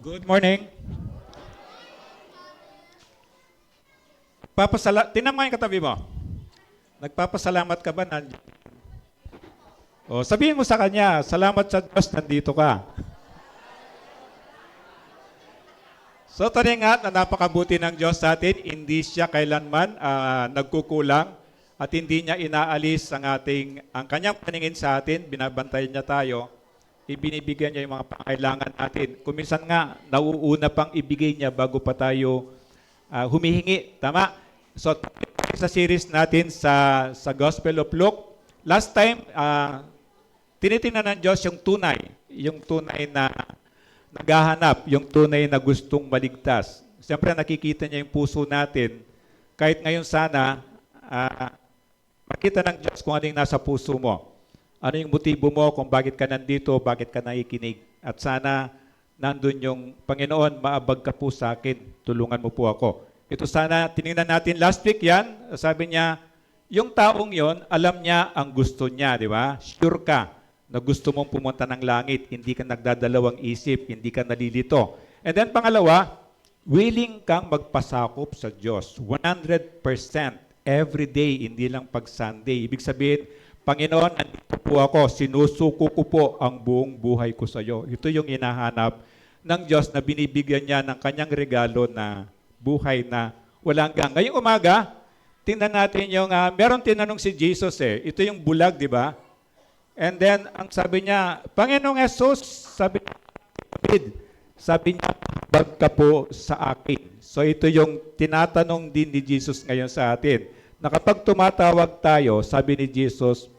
Good morning. Tingnan mo yung katabi mo. Nagpapasalamat ka ba? O, sabihin mo sa kanya, salamat sa Diyos, nandito ka. So, talingat na napakabuti ng Diyos sa atin. Hindi siya kailanman nagkukulang at hindi niya inaalis ang kanyang paningin sa atin. Binabantayan niya tayo. Ibinibigyan niya yung mga pangailangan natin. Kuminsan nga, nauuna pang ibigay niya bago pa tayo humihingi. Tama? So, sa series natin sa Gospel of Luke, last time, tinitingnan ng Diyos yung tunay na naghahanap, yung tunay na gustong maligtas. Siyempre, nakikita niya yung puso natin. Kahit ngayon sana, makita ng Diyos kung ano yung nasa puso mo. Ano yung motibo mo kung bakit ka nandito, bakit ka nakikinig. At sana nandun yung Panginoon, maabag ka po sa akin, tulungan mo po ako. Ito sana, tinignan natin last week yan, sabi niya, yung taong yon alam niya ang gusto niya, di ba? Sure ka na gusto mong pumunta ng langit, hindi ka nagdadalawang isip, hindi ka nalilito. And then pangalawa, willing kang magpasakop sa Diyos, 100% every day, hindi lang pag Sunday. Ibig sabihin, Panginoon, nandito po ako, sinusuko ko po ang buong buhay ko sa iyo. Ito yung hinahanap ng Diyos na binibigyan niya ng kanyang regalo na buhay na walang hanggan. Ngayong umaga, tingnan natin yung, meron tinanong si Jesus ito yung bulag, di ba? And then, ang sabi niya, Panginoong Jesus, sabi niya, bag ka po sa akin. So ito yung tinatanong din ni Jesus ngayon sa atin. Na kapag tumatawag tayo, sabi ni Jesus,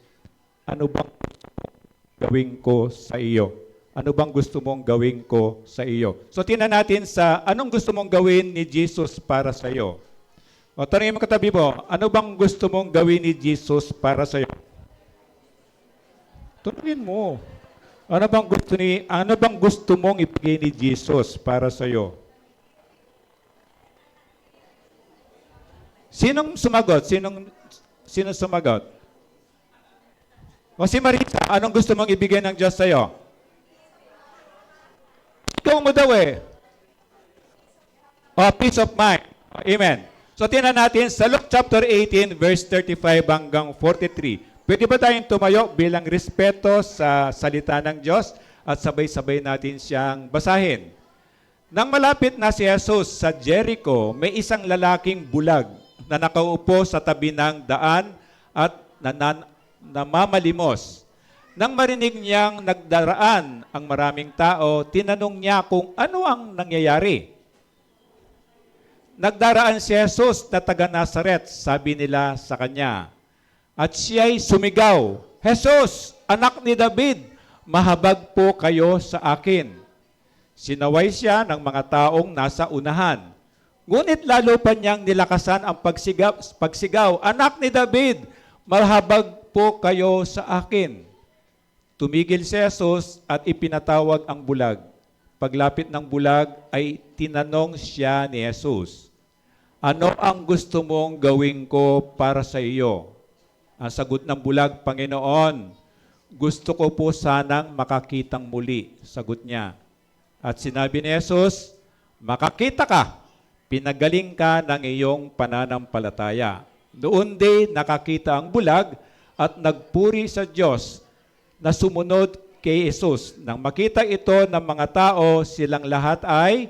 ano bang gawin ko sa iyo? Ano bang gusto mong gawin ko sa iyo? So tingnan natin sa anong gusto mong gawin ni Jesus para sa iyo. O tanongin mo katabi mo, ano bang gusto mong gawin ni Jesus para sa iyo? Tanungin mo. Ano bang gusto mong ibigay ni Jesus para sa iyo? Sinong sumagot? Sinong sumagot? O si Marisa, anong gusto mong ibigay ng Diyos sa iyo? Ikaw mo daw O, peace of mind. Amen. So, tingnan natin sa Luke chapter 18, verse 35 hanggang 43. Pwede ba tayong tumayo bilang respeto sa salita ng Diyos at sabay-sabay natin siyang basahin? Nang malapit na si Jesus sa Jericho, may isang lalaking bulag na nakaupo sa tabi ng daan at namamalimos. Nang marinig niyang nagdaraan ang maraming tao, tinanong niya kung ano ang nangyayari. Nagdaraan si Jesus na taga Nazaret, sabi nila sa kanya. At siya'y sumigaw, Jesus, anak ni David, mahabag po kayo sa akin. Sinaway siya ng mga taong nasa unahan. Ngunit lalo pa niyang nilakasan ang pagsigaw, anak ni David, mahabag po kayo sa akin. Tumigil si Jesus at ipinatawag ang bulag. Paglapit ng bulag ay tinanong siya ni Jesus, ano ang gusto mong gawin ko para sa iyo? Ang sagot ng bulag, Panginoon, gusto ko po sanang makakitang muli, sagot niya. At sinabi ni Jesus, makakita ka, pinagaling ka ng iyong pananampalataya. Noon din nakakita ang bulag at nagpuri sa Diyos na sumunod kay Jesus. Nang makita ito ng mga tao, silang lahat ay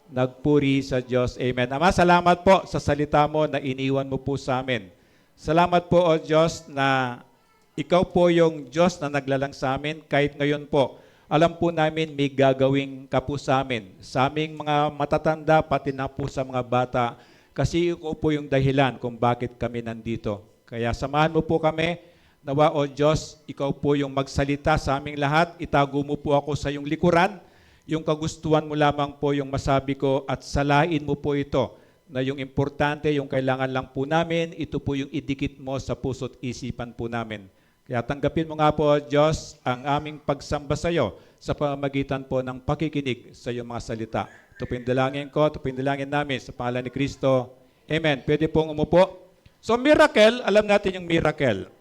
nagpuri sa Diyos. Amen. Ama, salamat po sa salita mo na iniwan mo po sa amin. Salamat po, O Diyos, na ikaw po yung Diyos na naglalang sa amin. Kahit ngayon po, alam po namin may gagawin ka po sa amin. Sa aming mga matatanda, pati na po sa mga bata, kasi ikaw po yung dahilan kung bakit kami nandito. Kaya samahan mo po kami. Nawa, O Diyos, ikaw po yung magsalita sa aming lahat. Itago mo po ako sa iyong likuran. Yung kagustuhan mo lamang po yung masabi ko at salain mo po ito na yung importante, yung kailangan lang po namin, ito po yung idikit mo sa puso't isipan po namin. Kaya tanggapin mo nga po, Diyos, ang aming pagsamba sa iyo sa pamamagitan po ng pakikinig sa iyong mga salita. Ito po yung dalangin ko, ito po yung dalangin namin sa pangalan ni Kristo. Amen. Pwede pong umupo. So miracle, alam natin yung miracle.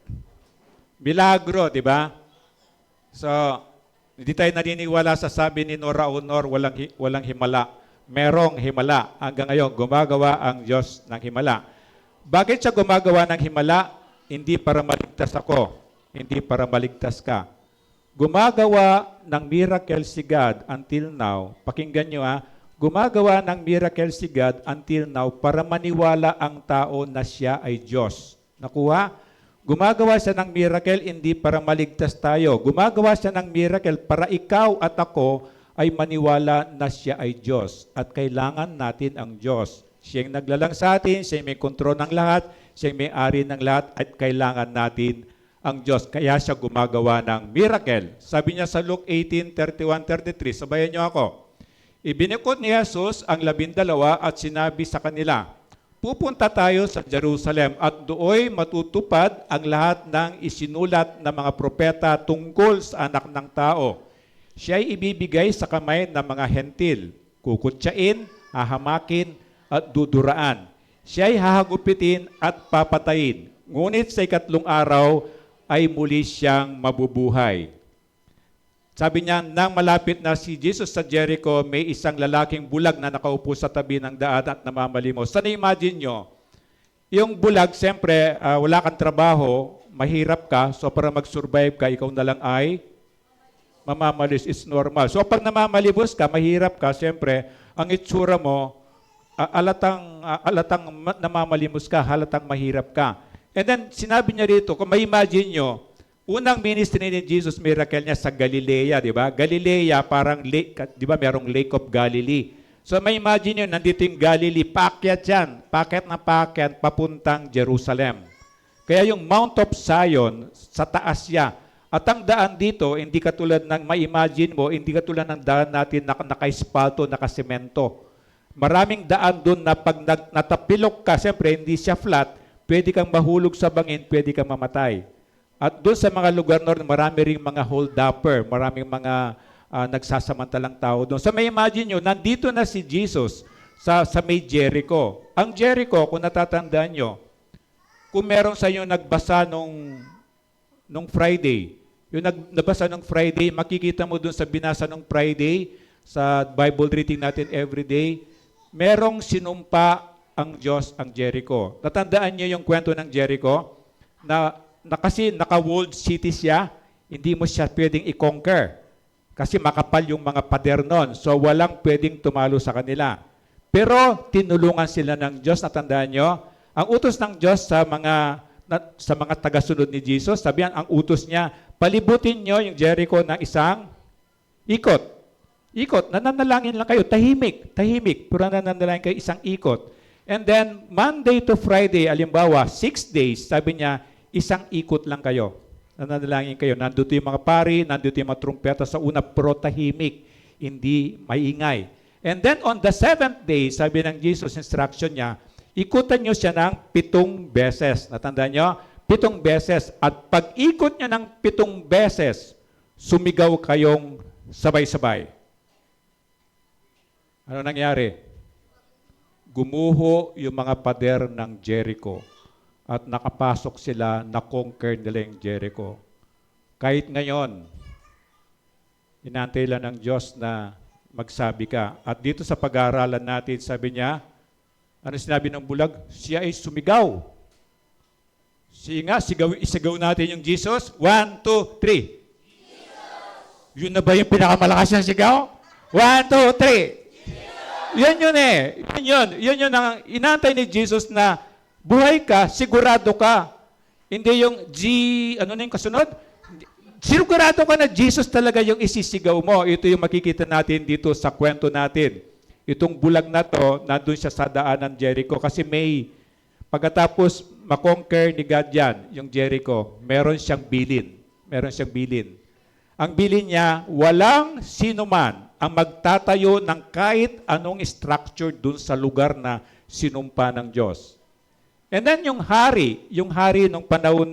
Milagro, di ba? So, Hindi tayo naniniwala sa sabi ni Nora Honor, walang himala. Merong himala. Hanggang ngayon, gumagawa ang Diyos ng himala. Bakit siya gumagawa ng himala? Hindi para maligtas ako. Hindi para maligtas ka. Gumagawa ng miracle si God until now. Pakinggan nyo gumagawa ng miracle si God until now para maniwala ang tao na siya ay Diyos. Nakuha? Gumagawa siya ng miracle hindi para maligtas tayo. Gumagawa siya ng miracle para ikaw at ako ay maniwala na siya ay Diyos. At kailangan natin ang Diyos. Siya yung naglalang sa atin, siya yung may kontrol ng lahat, siya yung may-ari ng lahat, at kailangan natin ang Diyos. Kaya siya gumagawa ng miracle. Sabi niya sa Luke 18:31-33, sabayan niyo ako. Ibinikot ni Jesus ang 12 at sinabi sa kanila, pupunta tayo sa Jerusalem at dooy matutupad ang lahat ng isinulat ng mga propeta tungkol sa anak ng tao. Siya'y ibibigay sa kamay ng mga hentil, kukutsain, hahamakin at duduraan. Siya'y hahagupitin at papatayin. Ngunit sa 3 araw ay muli siyang mabubuhay. Sabi niya, nang malapit na si Jesus sa Jericho, may isang lalaking bulag na nakaupo sa tabi ng daan at namamalimos. Sana imagine nyo, yung bulag, siyempre, wala kang trabaho, mahirap ka, so para mag-survive ka, ikaw na lang ay mamamalis. Is normal. So pag namamalimos ka, mahirap ka, siyempre, ang itsura mo, alatang namamalimos ka, halatang mahirap ka. And then, sinabi niya rito, kung ma-imagine nyo, unang ministry ni Jesus, miracle niya sa Galilea, di ba? Galilea, parang lake, di ba? Merong Lake of Galilee. So may imagine nyo, nandito yung Galilee, paakyat yan, paakyat na paakyat, papuntang Jerusalem. Kaya yung Mount of Zion, sa taas siya. At ang daan dito, hindi katulad ng, ma-imagine mo, hindi katulad ng daan natin na naka-espalto, naka-semento. Maraming daan doon na pag natapilok ka, siyempre hindi siya flat, pwede kang mahulog sa bangin, pwede kang mamatay. At doon sa mga lugar noon, marami ring mga hold-upper, maraming mga nagsasamantalang tao doon. So may imagine nyo, nandito na si Jesus sa may Jericho. Ang Jericho, kung natatandaan nyo, kung meron sa inyo nagbasa nung Friday, yung nabasa nung Friday, makikita mo doon sa binasa nung Friday, sa Bible reading natin every day, merong sinumpa ang Diyos ang Jericho. Natandaan niyo yung kwento ng Jericho na kasi naka-walled city siya, hindi mo siya pwedeng i-conquer. Kasi makapal yung mga pader nun. So walang pwedeng tumalo sa kanila. Pero tinulungan sila ng Diyos. Natandaan nyo? Ang utos ng Diyos sa mga tagasunod ni Jesus, sabihan, ang utos niya, palibutin nyo yung Jericho ng isang ikot. Ikot, nananalangin lang kayo, tahimik, pero nananalangin kayo isang ikot. And then, Monday to Friday, alimbawa, 6 days, sabi niya, isang ikot lang kayo. Nananalangin kayo. Nandito yung mga pari, nandito yung mga trumpeta sa una, pero tahimik, hindi maingay. And then on the 7th day, sabi ng Jesus, instruction niya, ikutan nyo siya ng 7 beses. Natandaan nyo? 7 beses. At pag ikot niya ng 7 beses, sumigaw kayong sabay-sabay. Ano nangyari? Gumuho yung mga pader ng Jericho. At nakapasok sila, na-conquer nila yung Jericho. Kahit ngayon, inantay lang ng Diyos na magsabi ka. At dito sa pag-aaralan natin, sabi niya, ano sinabi ng bulag? Siya ay sumigaw. Sige nga, isigaw natin yung Jesus. 1, 2, 3. Jesus! Yun na ba yung pinakamalakas na sigaw? 1, 2, 3. Yan yun eh. Yan yun ang inantay ni Jesus na buhay ka, sigurado ka. Hindi yung ano na yung kasunod? Sigurado ka na Jesus talaga yung isisigaw mo. Ito yung makikita natin dito sa kwento natin. Itong bulag na to, nandun siya sa daanan Jericho. Kasi pagkatapos makonquer ni God yan, yung Jericho, meron siyang bilin. Ang bilin niya, walang sino man ang magtatayo ng kahit anong structure dun sa lugar na sinumpa ng Diyos. And then yung hari nung panahon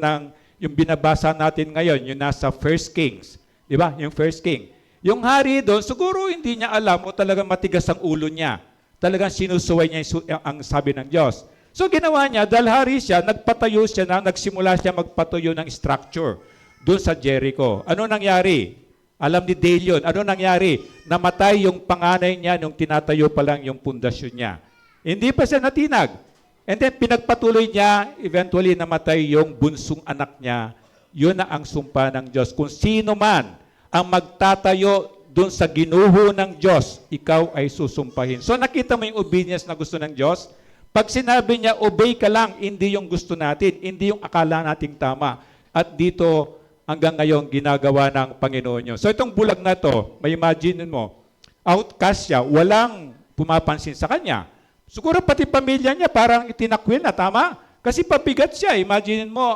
yung binabasa natin ngayon, yung nasa 1 Kings, di ba? Yung 1 King. Yung hari doon, siguro hindi niya alam o talagang matigas ang ulo niya. Talagang sinusuway niya ang sabi ng Diyos. So ginawa niya, dahil hari siya, nagsimula siya magpatayo ng structure doon sa Jericho. Ano nangyari? Alam ni Dale yun. Ano nangyari? Namatay yung panganay niya nung tinatayo pa lang yung pundasyon niya. Hindi pa siya natinag. And then pinagpatuloy niya, eventually namatay yung bunsong anak niya. Yun na ang sumpa ng Diyos. Kung sino man ang magtatayo doon sa ginuho ng Diyos, ikaw ay susumpahin. So nakita mo yung obedience na gusto ng Diyos? Pag sinabi niya, obey ka lang, hindi yung gusto natin, hindi yung akala nating tama. At dito, hanggang ngayon, ginagawa ng Panginoon yun. So itong bulag na to, may imagine mo, outcast siya, walang pumapansin sa kanya. Siguro pati pamilya niya parang itinakwil na, tama? Kasi pabigat siya. Imagine mo,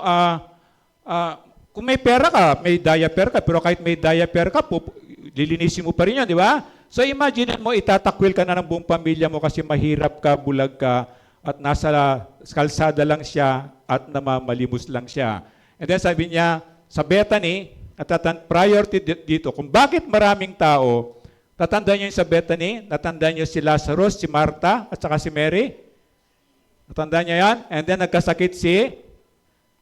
kung may pera ka, may diaper ka, pero kahit may diaper ka, lilinisin mo pa rin yan, di ba? So imagine mo, itatakwil ka na ng buong pamilya mo kasi mahirap ka, bulag ka, at nasa kalsada lang siya at namamalimos lang siya. And then sabi niya, sa Bethany, at priority dito, kung bakit maraming tao, tatandaan niyo yung sa Bethany, natandaan niyo si Lazarus, si Martha, at saka si Mary. Natandaan niyo yan? And then nagkasakit si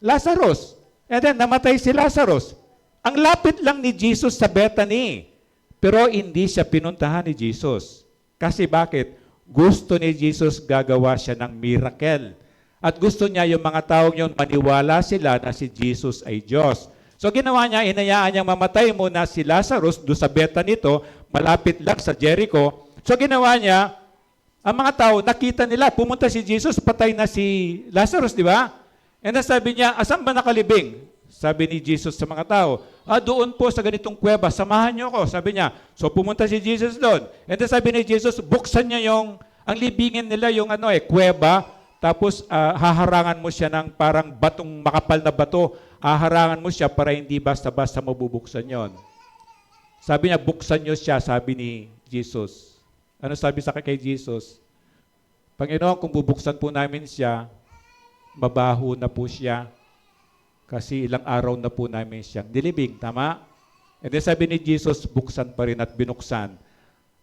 Lazarus. And then namatay si Lazarus. Ang lapit lang ni Jesus sa Bethany, pero hindi siya pinuntahan ni Jesus. Kasi bakit? Gusto ni Jesus gagawa siya ng miracle. At gusto niya yung mga taong yun maniwala sila na si Jesus ay Diyos. So ginawa niya, inayaan niyang mamatay muna si Lazarus doon sa Bethany to, malapit lang sa Jericho. So ginawa niya, ang mga tao, nakita nila, pumunta si Jesus, patay na si Lazarus, di ba? And then sabi niya, asan ba nakalibing? Sabi ni Jesus sa mga tao, doon po sa ganitong kuweba, samahan niyo ako. Sabi niya, so pumunta si Jesus doon. And then sabi ni Jesus, buksan niya ang libingin nila yung kuweba, tapos haharangan mo siya ng parang batong makapal na bato, haharangan mo siya para hindi basta-basta mabubuksan yon. Sabi niya, buksan niyo siya, sabi ni Jesus. Ano sabi sa kay Jesus? Panginoon, kung bubuksan po namin siya, mabaho na po siya. Kasi ilang araw na po namin siyang nilibing, tama? And then sabi ni Jesus, buksan pa rin at binuksan.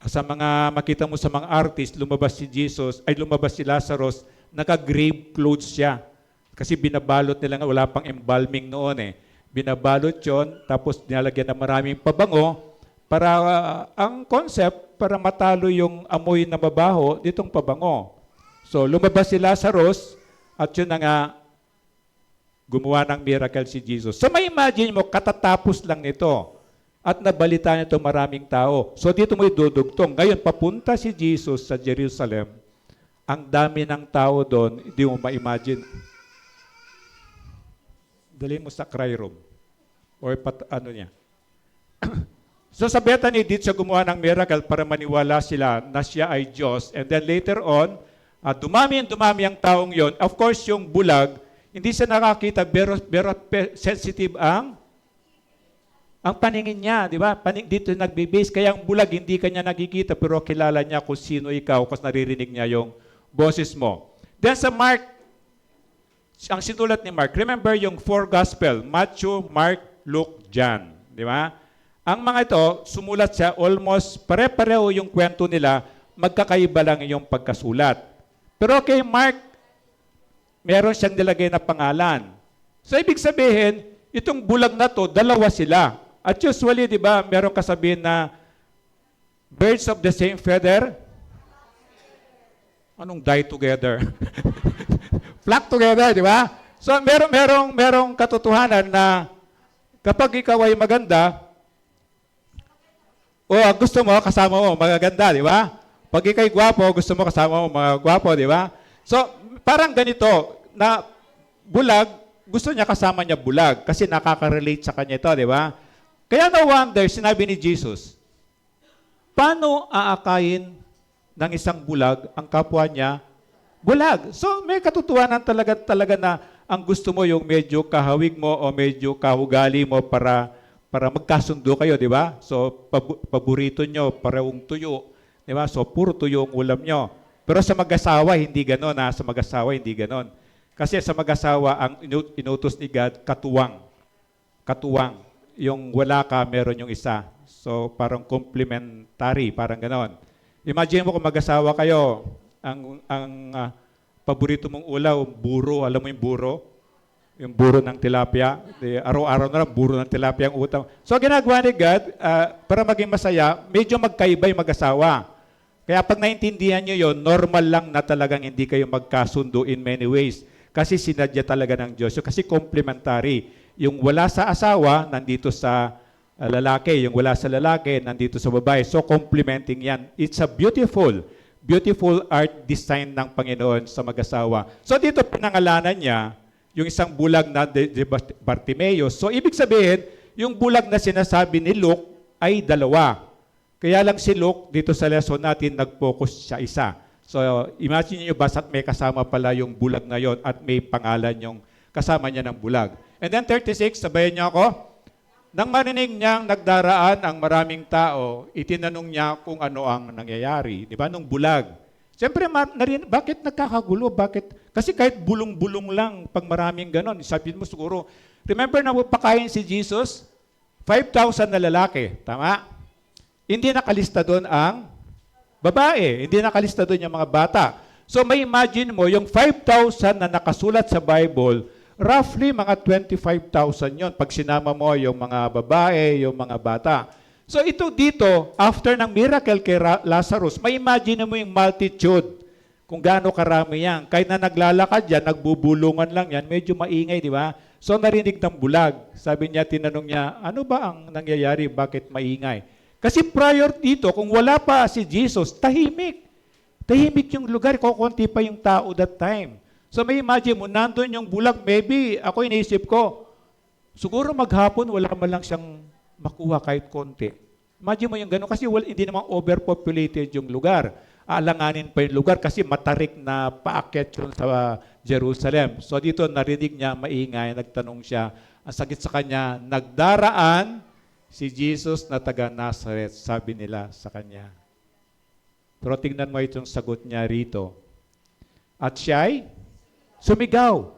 Sa mga makita mo sa mga artist, lumabas si Lazarus, naka-grave clothes siya. Kasi binabalot nila nga, wala pang embalming noon eh. Binabalot yon, tapos nilalagyan ng maraming pabango para ang concept, para matalo yung amoy na mabaho, ditong pabango. So lumabas si Lazarus at yun na nga, gumawa ng miracle si Jesus. So may imagine mo, katatapos lang nito at nabalita nito maraming tao. So dito mo idudugtong. Ngayon, papunta si Jesus sa Jerusalem. Ang dami ng tao doon, hindi mo ma-imagine. Dali mo sa cry room. Or niya. So sa Bethany, dito siya gumawa ng miracle para maniwala sila na siya ay Diyos. And then later on, dumami ang taong yon. Of course, yung bulag, hindi siya nakakita, pero sensitive ang paningin niya, di ba? Dito nagbe-base. Kaya ang bulag, hindi kanya nakikita, pero kilala niya kung sino ikaw kasi naririnig niya yung boses mo. Then sa Mark, ang sinulat ni Mark, remember yung 4 gospel, Matthew, Mark, Luke, John. Di ba? Ang mga ito, sumulat siya almost pare-pareho yung kwento nila, magkakaiba lang yung pagkasulat. Pero kay Mark, meron siyang nilagay na pangalan. So, ibig sabihin, itong bulag na to, dalawa sila. At usually, di ba, meron kasabihin na birds of the same feather, anong die together? Flock together, di ba? So, merong katotohanan na kapag ikaw ay maganda, gusto mo, kasama mo, magaganda, di ba? Pag ikaw'y gwapo, gusto mo kasama mo, mga gwapo, di ba? So, parang ganito, na bulag, gusto niya kasama niya bulag kasi nakaka-relate sa kanya ito, di ba? Kaya no wonder, sinabi ni Jesus, paano aakayin ng isang bulag ang kapwa niya bulag? So may katotohanan talaga na ang gusto mo yung medyo kahawig mo o medyo kahugali mo para magkasundo kayo, di ba? So paborito nyo, parehong tuyo, di ba? So puro tuyo ang ulam nyo. Pero sa mag-asawa, hindi ganon. Sa mag-asawa, hindi ganon. Kasi sa mag-asawa, ang inutos ni God, katuwang. Katuwang. Yung wala ka, meron yung isa. So, parang complementary, parang ganon. Imagine mo kung mag-asawa kayo, ang paborito mong ulaw, buro, alam mo yung buro? yung buro ng tilapia. Araw-araw na lang, buro ng tilapia ang utang. So, ginagawa ni God, para maging masaya, medyo magkaiba yung mag-asawa. Kaya pag naintindihan nyo yun, normal lang na talagang hindi kayo magkasundo in many ways. Kasi sinadya talaga ng Diyos. Kasi complementary. Yung wala sa asawa, nandito sa lalaki. Yung wala sa lalaki, nandito sa babae. So, complementing yan. It's a beautiful art design ng Panginoon sa mag-asawa. So, dito pinangalanan niya, yung isang bulag na de Bartimaeus. So, ibig sabihin, yung bulag na sinasabi ni Luke ay dalawa. Kaya lang si Luke, dito sa lesson natin, nag-focus siya isa. So, imagine niyo basta't may kasama pala yung bulag na yon at may pangalan yung kasama niya ng bulag. And then 36, sabayan niyo ako. Nang marinig niyang nagdaraan ang maraming tao, itinanong niya kung ano ang nangyayari. Di ba? Nung bulag. Siyempre, bakit nagkakagulo? Bakit? Kasi kahit bulong-bulong lang, pag maraming ganon, sabihin mo siguro, remember na pakain si Jesus? 5,000 na lalaki. Tama? Hindi nakalista doon ang babae. Hindi nakalista doon yung mga bata. So may imagine mo, yung 5,000 na nakasulat sa Bible, roughly mga 25,000 yon pag sinama mo yung mga babae, yung mga bata. So ito dito, after ng miracle kay Lazarus, may imagine mo yung multitude, kung gaano karami yan. Kahit na naglalakad yan, nagbubulungan lang yan, medyo maingay, di ba? So narinig ng bulag. Sabi niya, tinanong niya, ano ba ang nangyayari? Bakit maingay? Kasi prior dito, kung wala pa si Jesus, tahimik. Tahimik yung lugar, kukunti pa yung tao that time. So may imagine mo, nandun yung bulag, maybe, ako iniisip ko, siguro maghapon, wala man lang siyang makuha kahit konti. Imagine mo yung gano'n, kasi hindi namang overpopulated yung lugar. Alanganin pa yung lugar kasi matarik na paakyat yun sa Jerusalem. So dito narinig niya, maingay, nagtanong siya, ang sakit sa kanya, nagdaraan si Jesus na taga Nazareth, sabi nila sa kanya. Pero tingnan mo itong sagot niya rito. At siya'y sumigaw,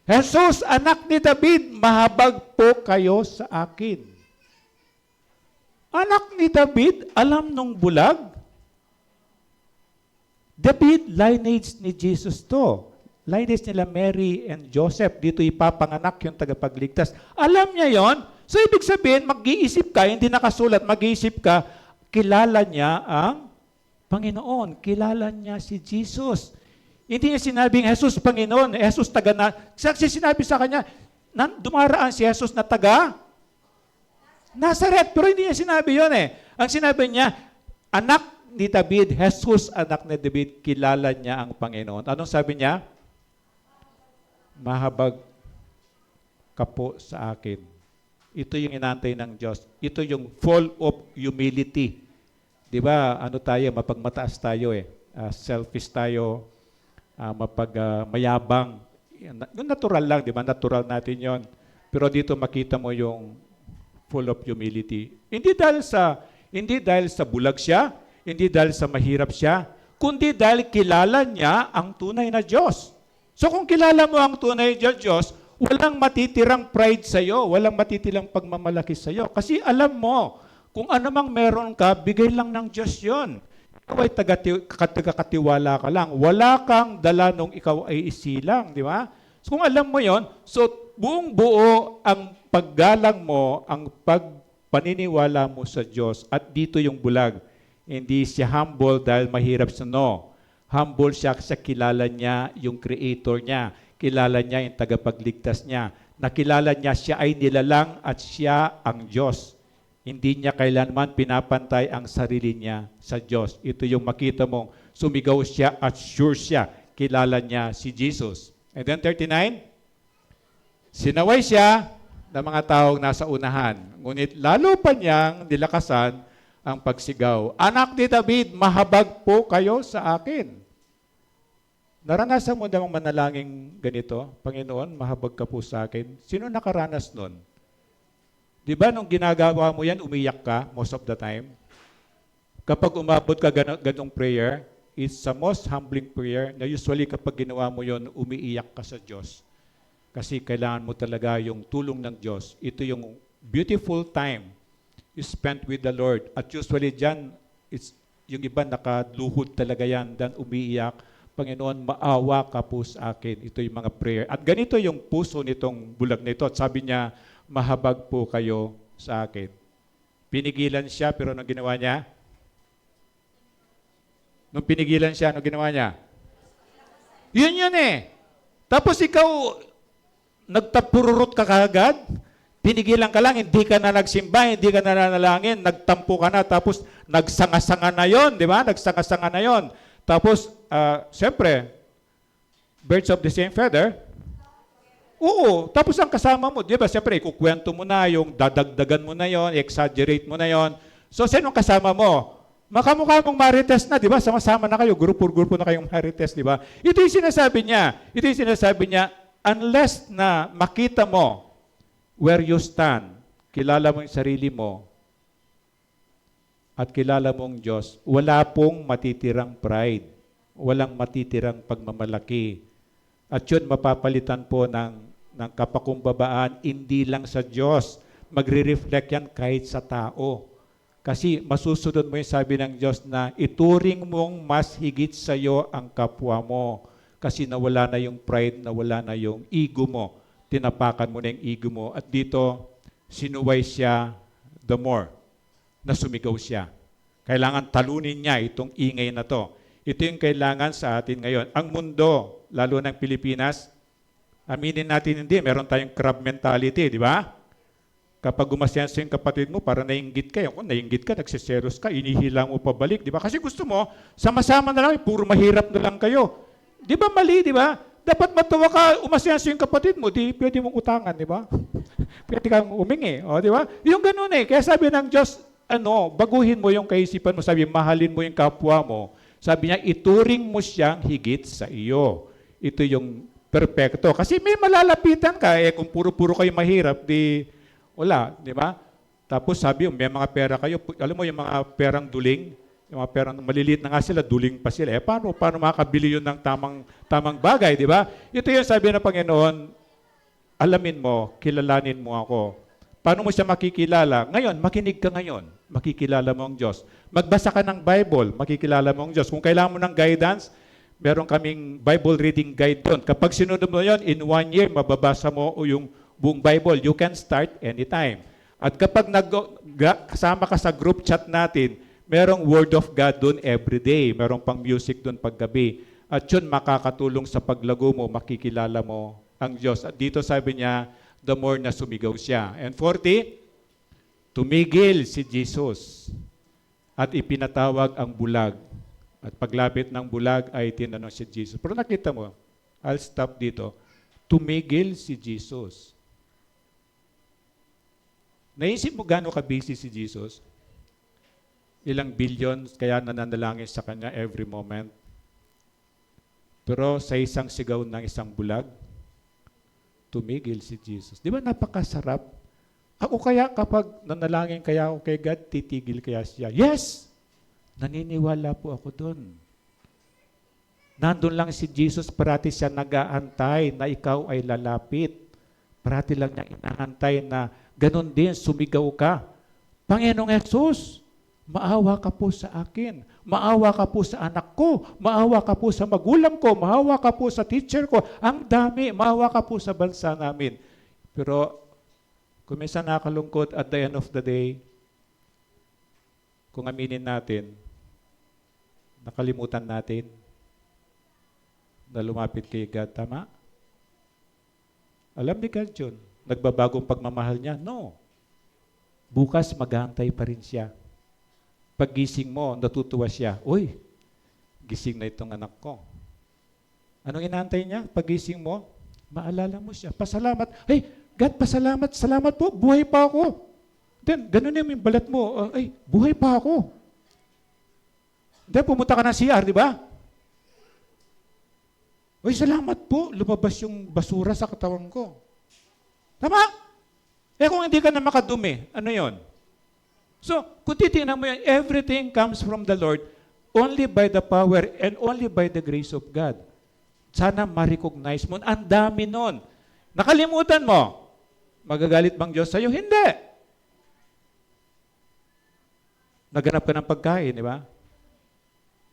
Jesus, anak ni David, mahabag po kayo sa akin. Anak ni David, alam nung bulag? David, lineage ni Jesus to. Lineage nila Mary and Joseph. Dito ipapanganak yung tagapagligtas. Alam niya yon. So, ibig sabihin, mag-iisip ka, hindi nakasulat, mag-iisip ka, kilala niya ang Panginoon. Kilala niya si Jesus. Hindi niya sinabing, Jesus, Panginoon, Jesus, taga na. Kasi sinabi sa kanya, dumaraan si Jesus na taga Nazareth. Pero hindi niya sinabi yon eh. Ang sinabi niya, anak ni David, Jesus, anak ni David, kilala niya ang Panginoon. Anong sabi niya? Mahabag ka po sa akin. Ito yung inantay ng Diyos. Ito yung full of humility. Di ba, ano tayo, mapagmataas tayo eh. Selfish tayo, mayabang. Yung natural lang, di ba? Natural natin yon. Pero dito makita mo yung full of humility. Hindi dahil sa bulag siya, hindi dahil sa mahirap siya, kundi dahil kilala niya ang tunay na Diyos. So kung kilala mo ang tunay na Diyos, walang matitirang pride sa iyo, walang matitirang pagmamalaki sa iyo. Kasi alam mo, kung ano mang meron ka, bigay lang ng Diyos yon. Ikaw ay tagakatiwala ka lang. Wala kang dala nung ikaw ay isilang, di ba? So kung alam mo yon, so buong buo ang paggalang mo, ang pagpaniniwala mo sa Diyos, at dito yung bulag. Hindi siya humble dahil mahirap siya, no. Humble siya kasi kilala niya yung Creator niya. Kilala niya yung tagapagligtas niya. Nakilala niya siya ay nilalang at siya ang Diyos. Hindi niya kailanman pinapantay ang sarili niya sa Diyos. Ito yung makita mong sumigaw siya at sure siya. Kilala niya si Jesus. And then 39, sinaway siya ng mga taong nasa unahan. Ngunit lalo pa niyang nilakasan ang pagsigaw. Anak ni David, mahabag po kayo sa akin. Naranasan mo namang manalangin ganito? Panginoon, mahabag ka po sa akin. Sino nakaranas nun? Di ba nung ginagawa mo yan, umiyak ka most of the time? Kapag umabot ka ganong prayer, it's the most humbling prayer na usually kapag ginawa mo yon, umiiyak ka sa Diyos. Kasi kailangan mo talaga yung tulong ng Diyos. Ito yung beautiful time you spent with the Lord. At usually dyan, yung iba nakaluhod talaga yan, dan umiiyak. Panginoon, maawa ka po sa akin. Ito yung mga prayer. At ganito yung puso nitong bulag na ito. At sabi niya, mahabag po kayo sa akin. Pinigilan siya, pero anong ginawa niya? Nung pinigilan siya, anong ginawa niya? Yun eh. Tapos ikaw, nagtapururot ka kagad, pinigilan ka lang, hindi ka na nagsimba, hindi ka na nanalangin, nagtampo ka na, tapos nagsanga-sanga na yon, di ba? Nagsanga-sanga na yon. Tapos, siyempre, birds of the same feather, oo, tapos ang kasama mo, di ba? Siyempre, ikukwento mo na yung dadagdagan mo na yon, exaggerate mo na yon. So, sino kasama mo? Makamukha mong marites na, di ba? Sama-sama na kayo, grupo-grupo na kayong marites, di ba? Ito yung sinasabi niya. Ito yung sinasabi niya, unless na makita mo where you stand, kilala mo yung sarili mo, at kilala mong Diyos, wala pong matitirang pride. Walang matitirang pagmamalaki. At yun, mapapalitan po ng kapakumbabaan, hindi lang sa Diyos. Magre-reflect yan kahit sa tao. Kasi masusunod mo yung sabi ng Diyos na ituring mong mas higit sa iyo ang kapwa mo. Kasi nawala na yung pride, nawala na yung ego mo. Tinapakan mo na yung ego mo. At dito, sinuway siya the more na sumigaw siya. Kailangan talunin niya itong ingay na to. Ito yung kailangan sa atin ngayon. Ang mundo, lalo ng Pilipinas, aminin natin hindi, meron tayong crab mentality, di ba? Kapag gumasyansa yung kapatid mo, para nainggit ka. Kung nainggit ka, nagsiselos ka, inihila mo pabalik, di ba? Kasi gusto mo, sama-sama na lang, puro mahirap na lang kayo. Di ba mali, di ba? Dapat matawa ka, umasyansa yung kapatid mo, di pwede mong utangan, di ba? Pwede kang umingi, o, di ba? Yung ganun eh. Kaya sabi ng Diyos, baguhin mo yung kaisipan mo, sabi, mahalin mo yung kapwa mo. Sabi niya, ituring mo siyang higit sa iyo. Ito yung perfecto. Kasi may malalapitan ka, kung puro-puro kayo mahirap, di wala, di ba? Tapos sabi, may mga pera kayo, alam mo yung mga perang duling, yung mga perang maliliit na nga sila, duling pa sila. Paano makakabili yun ng tamang bagay, di ba? Ito yung sabi ng Panginoon, alamin mo, kilalanin mo ako. Paano mo siya makikilala? Ngayon, makinig ka ngayon. Makikilala mo ang Diyos. Magbasa ka ng Bible, makikilala mo ang Diyos. Kung kailangan mo ng guidance, meron kaming Bible reading guide doon. Kapag sinunod mo yon, in 1 year, mababasa mo yung buong Bible. You can start anytime. At kapag kasama ka sa group chat natin, merong Word of God doon every day. Merong pang music doon paggabi. At yun, makakatulong sa paglago mo, makikilala mo ang Diyos. At dito sabi niya, the more na sumigaw siya. And 40, tumigil si Jesus at ipinatawag ang bulag. At paglapit ng bulag ay tinanong si Jesus. Pero nakita mo, I'll stop dito. Tumigil si Jesus. Naisip mo gaano ka-busy si Jesus? Ilang billion kaya nananalangin sa Kanya every moment. Pero sa isang sigaw ng isang bulag, tumigil si Jesus. Di ba napakasarap? Ako kaya kapag nanalangin kaya ako kay God, titigil kaya siya? Yes! Naniniwala po ako doon. Nandun lang si Jesus, parati siya nag-aantay na ikaw ay lalapit. Parati lang niya inaantay na ganun din, sumigaw ka. Panginoong Jesus, maawa ka po sa akin. Maawa ka po sa anak ko. Maawa ka po sa magulang ko. Maawa ka po sa teacher ko. Ang dami. Maawa ka po sa bansa namin. Pero kung minsan nakalungkot at the end of the day, kung aminin natin, nakalimutan natin na lumapit kay God. Tama? Alam ni God yun. Nagbabagong pagmamahal niya? No. Bukas maghahantay pa rin siya. Paggising mo, natutuwa siya. Uy, gising na itong anak ko. Anong inaantay niya? Paggising mo, maalala mo siya. Pasalamat. Hey, God, pasalamat. Salamat po. Buhay pa ako. Then, ganun yung balat mo. Ay, buhay pa ako. Then, pumunta ka ng CR, di ba? Uy, salamat po. Lumabas yung basura sa katawan ko. Tama? Eh kung hindi ka na makadumi, ano yon? So, kung titingnan mo yan, everything comes from the Lord only by the power and only by the grace of God. Sana ma-recognize mo. Ang dami nun. Nakalimutan mo. Magagalit bang Diyos sa'yo? Hindi. Naganap ka ng pagkain, di ba?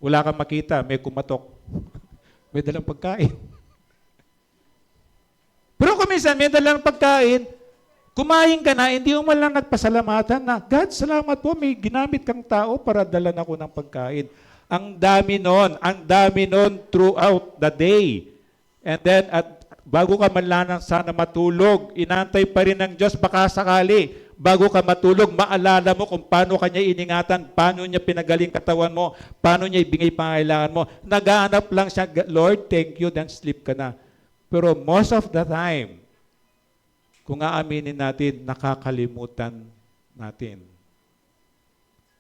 Wala kang makita, may kumatok. May dalang pagkain. Pero kung minsan may dalang pagkain, kumain ka na, hindi mo man lang nagpasalamatan na, God, salamat po, may ginamit kang tao para dalan ako ng pagkain. Ang dami nun throughout the day. And then, bago ka man lang sana matulog, inantay pa rin ng Diyos, baka sakali, bago ka matulog, maalala mo kung paano kanya iningatan, paano niya pinagaling katawan mo, paano niya ibigay pangailangan mo. Naghahanap lang siya, Lord, thank you, then sleep ka na. Pero most of the time, kung aaminin natin, nakakalimutan natin.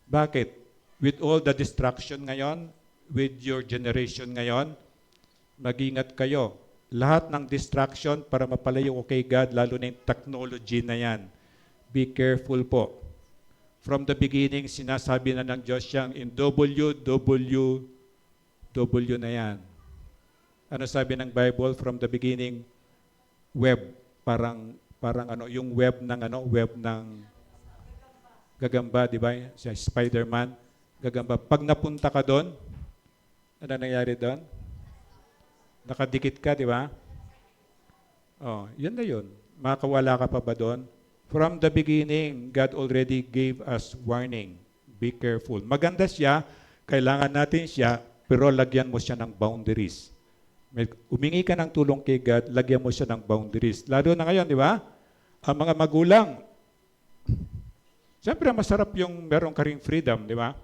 Bakit? With all the distraction ngayon, with your generation ngayon, mag-ingat kayo. Lahat ng distraction para mapalayo ko kay God, lalo na yung technology na yan. Be careful po. From the beginning, sinasabi na ng Diyos yang in W na yan. Ano sabi ng Bible? From the beginning, web. Parang yung web ng gagamba, di ba? Si Spider-Man, gagamba. Pag napunta ka doon, ano nangyari doon? Nakadikit ka, di ba? Oh, yun na yun. Makawala ka pa ba doon? From the beginning, God already gave us warning. Be careful. Maganda siya, kailangan natin siya, pero lagyan mo siya ng boundaries. Umingi ka ng tulong kay God, lagyan mo siya ng boundaries. Lalo na ngayon, di ba? Ang mga magulang, siyempre masarap yung meron ka ring freedom, di ba?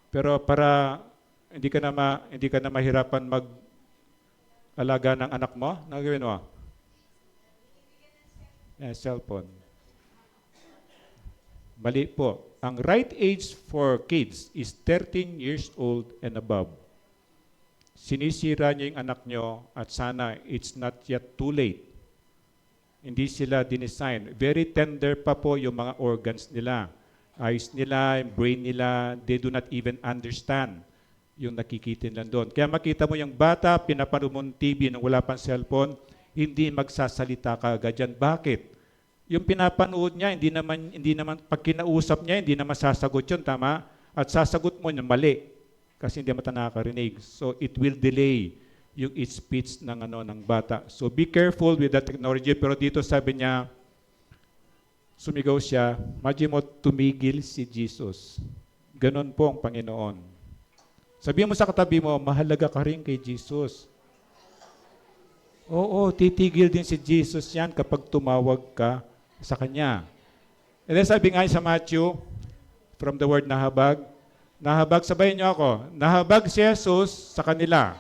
Pero para hindi ka na mahirapan mag-alaga ng anak mo, nagawin mo? Cellphone. Mali po. Ang right age for kids is 13 years old and above. Sinisira niyo yung anak niyo at sana it's not yet too late. Hindi sila dinesign. Very tender pa po yung mga organs nila. Eyes nila, brain nila, they do not even understand yung nakikita nila doon. Kaya makita mo yung bata, pinapanood mo ng TV nung wala pang cellphone, hindi magsasalita ka agad yan. Bakit? Yung pinapanood niya, hindi naman pag kinausap niya, hindi naman sasagot yun, tama? At sasagot mo niya, mali. Kasi hindi mata nakakarinig. So it will delay yung speech ng bata. So be careful with that technology. Pero dito sabi niya, sumigaw siya, imagine mo tumigil si Jesus. Ganon po ang Panginoon. Sabihin mo sa katabi mo, mahalaga ka rin kay Jesus. Oo, titigil din si Jesus yan kapag tumawag ka sa Kanya. And then sabi nga sa Matthew, from the word nahabag, sabayin niyo ako, nahabag si Jesus sa kanila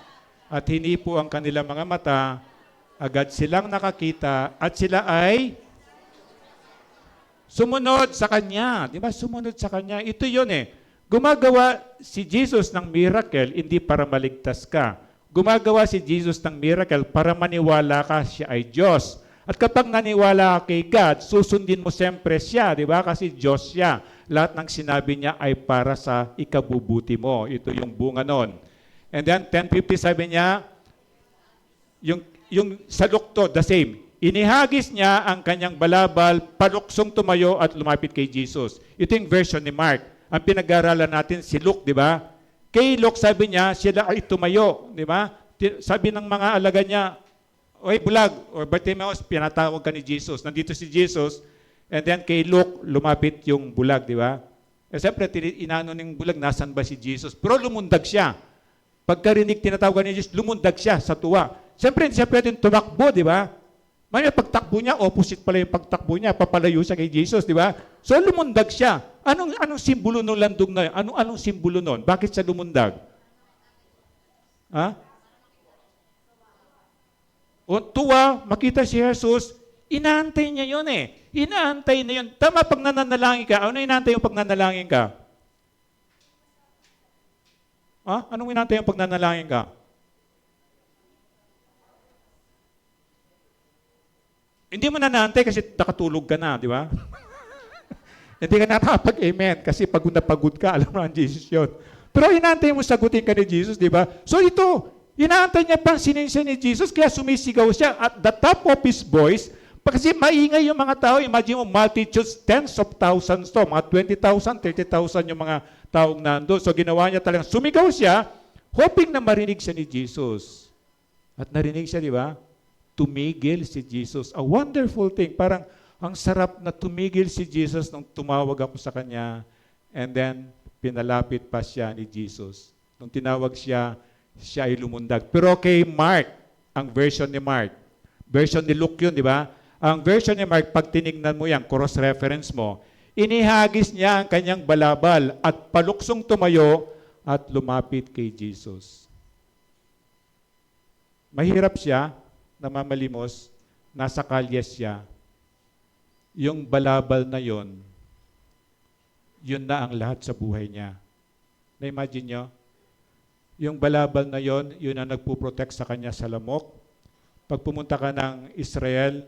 at hinipo ang kanilang mga mata, agad silang nakakita at sila ay sumunod sa Kanya. Di ba? Sumunod sa Kanya. Ito yun eh. Gumagawa si Jesus ng miracle, hindi para maligtas ka. Gumagawa si Jesus ng miracle para maniwala ka siya ay Diyos. At kapag naniwala ka kay God, susundin mo siyempre siya, di ba? Kasi Diyos siya. Lahat ng sinabi niya ay para sa ikabubuti mo. Ito yung bunga nun. And then, 10:50 sabi niya, yung salukto, the same. Inihagis niya ang kanyang balabal, paluksong tumayo at lumapit kay Jesus. Ito yung version ni Mark. Ang pinag-aaralan natin si Luke, di ba? Kay Luke, sabi niya, sila ay tumayo, di ba? Sabi ng mga alaga niya, oy, bulag, or Bartimaeus, pinatawag ka ni Jesus. Nandito si Jesus, and then kay Luke, lumapit yung bulag, di ba? Eh, siyempre, inano ng bulag, nasan ba si Jesus? Pero lumundag siya. Pagkarinig, tinatawag ni Jesus, lumundag siya sa tuwa. Siyempre, hindi siya pwedeng tumakbo, di ba? May pagtakbo niya, opposite pala yung pagtakbo niya, papalayo siya kay Jesus, di ba? So, lumundag siya. Anong simbolo ng landog na yun? Anong simbolo nun? Bakit siya lumundag? Ha? O tuwa, makita si Jesus, inaantay niya yun eh. Inaantay na yun. Tama pag nananalangin ka. Ano inaantay yung pag nanalangin ka? Ha? Anong inaantay yung pag nanalangin ka? Hindi mo nanantay kasi nakatulog ka na, di ba? Hindi ka nakapag-amen kasi pagod na pagod ka, alam mo ang Jesus yun. Pero inaantay mo sagutin ka ni Jesus, di ba? So ito, inaantay niya pansinin siya ni Jesus, kaya sumisigaw siya at the top of his voice, kasi maingay yung mga tao. Imagine mo, multitudes, tens of thousands to, mga 20,000, 30,000 yung mga taong nando. So ginawa niya talagang, sumigaw siya, hoping na marinig siya ni Jesus. At narinig siya, di ba? Tumigil si Jesus. A wonderful thing. Parang ang sarap na tumigil si Jesus nung tumawag ako sa kanya. And then, pinalapit pa siya ni Jesus. Nung tinawag siya, siya ay lumundag. Pero kay Mark, ang version ni Mark, version ni Luke yun, di ba? Ang version ni Mark, pag tinignan mo yan, cross-reference mo, inihagis niya ang kanyang balabal at paluksong tumayo at lumapit kay Jesus. Mahirap siya, namamalimos, nasa kalye siya. Yung balabal na yon, yun na ang lahat sa buhay niya. Na-imagine nyo? Yung balabal na yon, yun ang nagpuprotect sa kanya sa lamok. Pag pumunta ka ng Israel,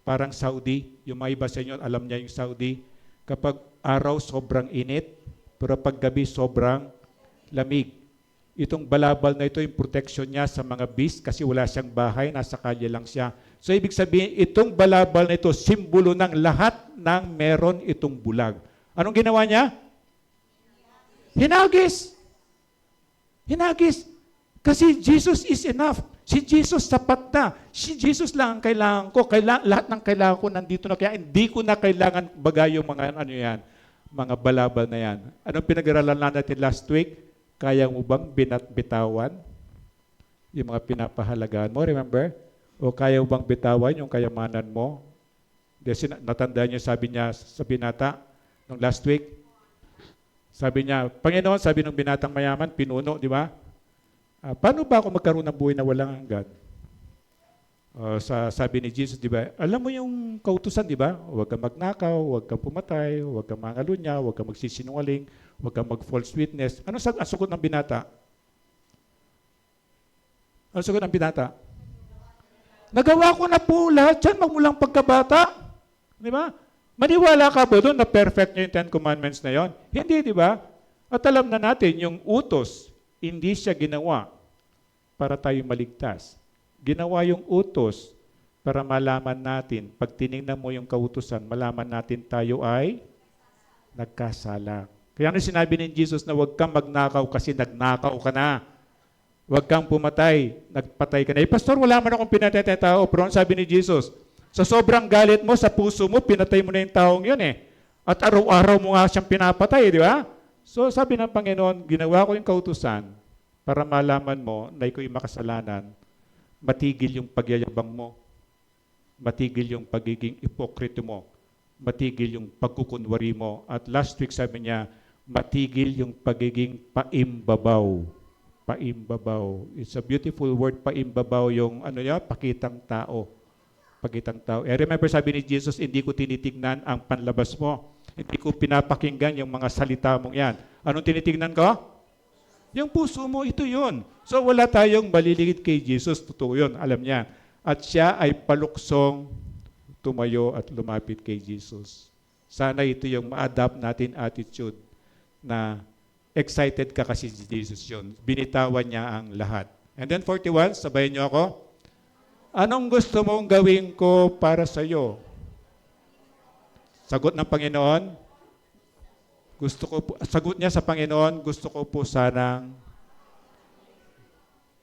parang Saudi, yung mga iba sa inyo, alam niya yung Saudi, kapag araw sobrang init, pero pag gabi sobrang lamig. Itong balabal na ito, yung protection niya sa mga beast kasi wala siyang bahay, nasa kalye lang siya. So ibig sabihin, itong balabal na ito, simbolo ng lahat ng meron itong bulag. Anong ginawa niya? Hinagis. Hinagis. Kasi Jesus is enough. Si Jesus sapat na. Si Jesus lang ang kailangan ko. Lahat ng kailangan ko nandito na. Kaya hindi ko na kailangan bagay yung mga ano yan, mga balabal na yan. Anong pinag-aralan natin last week? Kaya mo bang bitawan yung mga pinapahalagaan mo? Remember? O kaya mo bang bitawan yung kayamanan mo? Natandaan niyo, sabi niya sa binata nung last week. Sabi niya, Panginoon, sabi ng binatang mayaman, pinuno, di ba? Paano ba ako magkaroon ng buhay na walang hanggan? Sabi ni Jesus, di ba? Alam mo yung kautusan, di ba? Huwag kang magnakaw, huwag kang pumatay, huwag kang mangalunya, huwag kang magsisinungaling, huwag kang mag-false witness. Ano ang sagot ng binata? Ano sagot ng binata? Nagawa ko na po lahat yan magmulang pagkabata. Di ba? Maniwala ka ba doon na perfect niya yung Ten Commandments na yon? Hindi, di ba? At alam na natin, yung utos, hindi siya ginawa para tayo maligtas. Ginawa yung utos para malaman natin, pag tinignan mo yung kautusan, malaman natin tayo ay nagkasala. Kaya ano sinabi ni Jesus na huwag kang magnakaw kasi nagnakaw ka na. Huwag kang pumatay, nagpatay ka na. Pastor, wala man akong pinatay na tao. Pero sabi ni Jesus, sa sobrang galit mo, sa puso mo, pinatay mo na yung taong yun eh. At araw-araw mo nga siyang pinapatay, di ba? So sabi ng Panginoon, ginawa ko yung kautusan para malaman mo na ikaw yung makasalanan, matigil yung pagyayabang mo, matigil yung pagiging ipokrito mo, matigil yung pagkukunwari mo. At last week sabi niya, matigil yung pagiging paimbabaw. Paimbabaw. It's a beautiful word, paimbabaw, yung ano niya, pakitang tao. Pakitang tao. Remember sabi ni Jesus, hindi ko tinitignan ang panlabas mo. Hindi ko pinapakinggan yung mga salita mong yan. Anong tinitignan ko? Yung puso mo, ito yun. So wala tayong maliligid kay Jesus. Totoo yun, alam niya. At siya ay paluksong tumayo at lumapit kay Jesus. Sana ito yung ma-adapt natin attitude na excited ka kasi si Jesus yun. Binitawan niya ang lahat. And then 41, sabayan niyo ako. Anong gusto mong gawin ko para sa iyo? Sagot ng Panginoon, sagot niya sa Panginoon, gusto ko po sanang,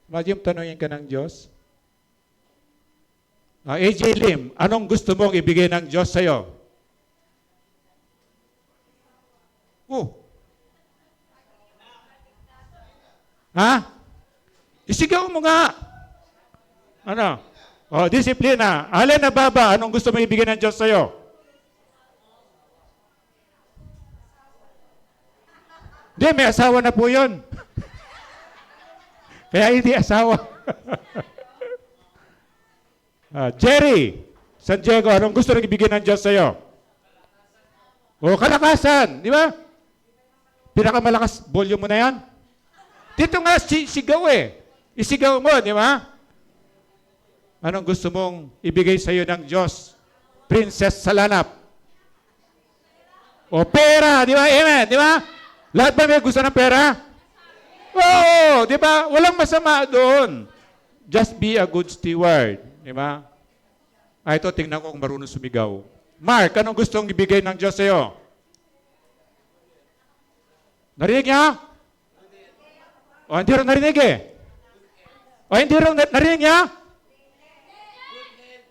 imagine tanongin ka ng Diyos. AJ Lim, anong gusto mong ibigay ng Diyos sa iyo? Isigaw mo nga. Ano? Disiplina. Alin na baba, anong gusto mong ibigay ng Diyos sa iyo? Hindi, may asawa na po yun. Kaya hindi asawa. Jerry, San Diego, anong gusto rin ibigay ng Diyos sa iyo? Kalakasan, di ba? Pinakamalakas volume mo na yan. Dito nga, sigaw eh. Isigaw mo, di ba? Anong gusto mong ibigay sa iyo ng Diyos? Princess Salanap. Pera, di ba? Amen, di ba? Lahat ba may gusto ng pera? Oo, di ba? Walang masama doon. Just be a good steward. Di ba? Ito, tingnan ko kung marunong sumigaw. Mark, anong gustong ibigay ng Diyos sa'yo? Narinig niya? Hindi rin narinig eh. O hindi raw narinig niya?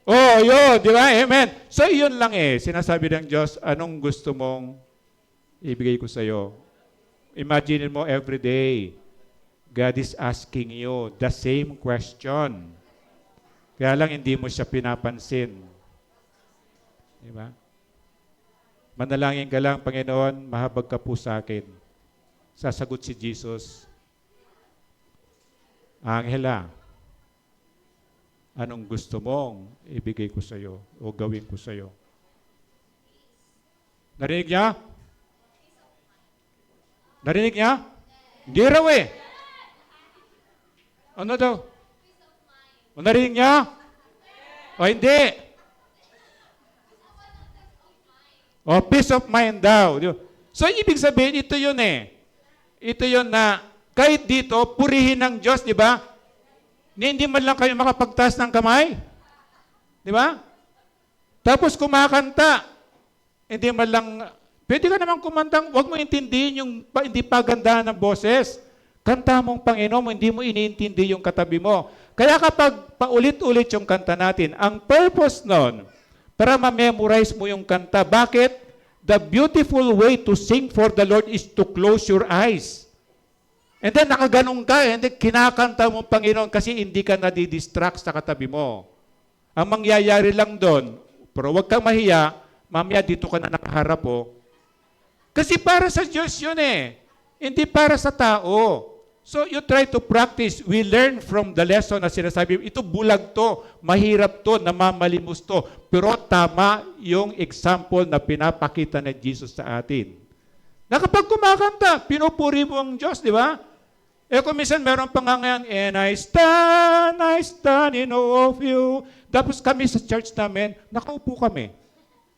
Oh, yun, di ba? Amen. So, yun lang sinasabi ng Diyos, anong gusto mong ibigay ko sa'yo? Imagine mo every day, God is asking you the same question. Kaya lang hindi mo siya pinapansin. Di ba? Manalangin ka lang, Panginoon, mahabag ka po sa akin. Sasagot si Jesus, Angela, anong gusto mong ibigay ko sa iyo o gawin ko sa iyo? Narinig niya? Narinig niya? Hindi raw Ano daw? O narinig niya? O hindi? O peace of mind daw. So ibig sabihin, ito yun Ito yun na kahit dito, purihin ng Diyos, di ba? Hindi man lang kayo makapagtaas ng kamay. Di ba? Tapos kumakanta. Hindi man lang, pwede ka naman kumantang, huwag mo intindihin yung hindi pagandahan ng boses. Kanta mong Panginoon mo, hindi mo iniintindi yung katabi mo. Kaya kapag paulit-ulit yung kanta natin, ang purpose nun, para ma-memorize mo yung kanta. Bakit? The beautiful way to sing for the Lord is to close your eyes. And then nakaganong ka, and then kinakanta mo Panginoon kasi hindi ka nadidistract sa katabi mo. Ang mangyayari lang doon, pero huwag kang mahiya, mamaya dito ka na nakaharap Kasi para sa Diyos yun hindi para sa tao. So you try to practice. We learn from the lesson na sinasabi, ito bulag to, mahirap to, namamalimos to. Pero tama yung example na pinapakita ni Jesus sa atin. Na kapag kumakanta, pinupuri mo ang Diyos, di ba? Kung minsan meron pangangayan, and I stand in awe of you. Tapos kami sa church namin, nakaupo kami.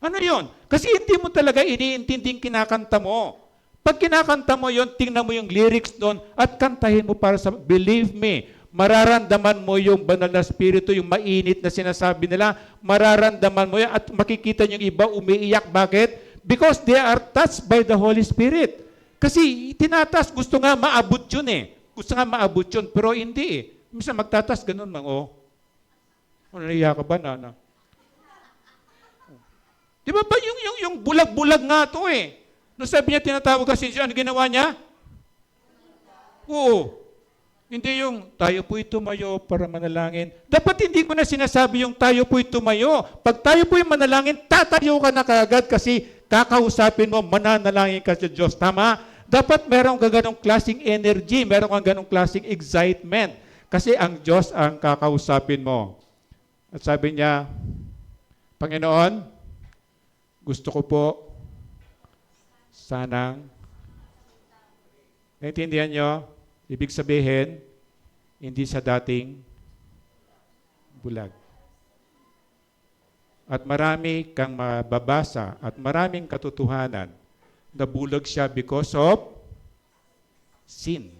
Ano yon? Kasi hindi mo talaga iniintinding kinakanta mo. Pag kinakanta mo yon, tingnan mo yung lyrics doon at kantahin mo para sa, believe me, mararamdaman mo yung banal na spirito, yung mainit na sinasabi nila, mararamdaman mo yan at makikita yung iba umiiyak. Bakit? Because they are touched by the Holy Spirit. Kasi tinatas, gusto nga maabot yun Gusto nga maabot yun, pero hindi Minsan magtatas, ganun lang, naiya ka ba na? Di ba yung bulag-bulag nga to Nung sabi niya, tinatawag kasi siya, ano ginawa niya? Oo. Hindi yung, tayo po'y tumayo para manalangin. Dapat hindi ko na sinasabi yung tayo po'y tumayo. Pag tayo po'y manalangin, tatayo ka na kaagad kasi kakausapin mo, mananalangin ka sa Diyos. Tama? Dapat meron ka ganong klaseng energy, meron kang ganong klaseng excitement. Kasi ang Diyos ang kakausapin mo. At sabi niya, Panginoon, gusto ko po sanang, naintindihan nyo? Ibig sabihin, hindi sa dating bulag. At marami kang mababasa at maraming katotohanan na bulag siya because of sin.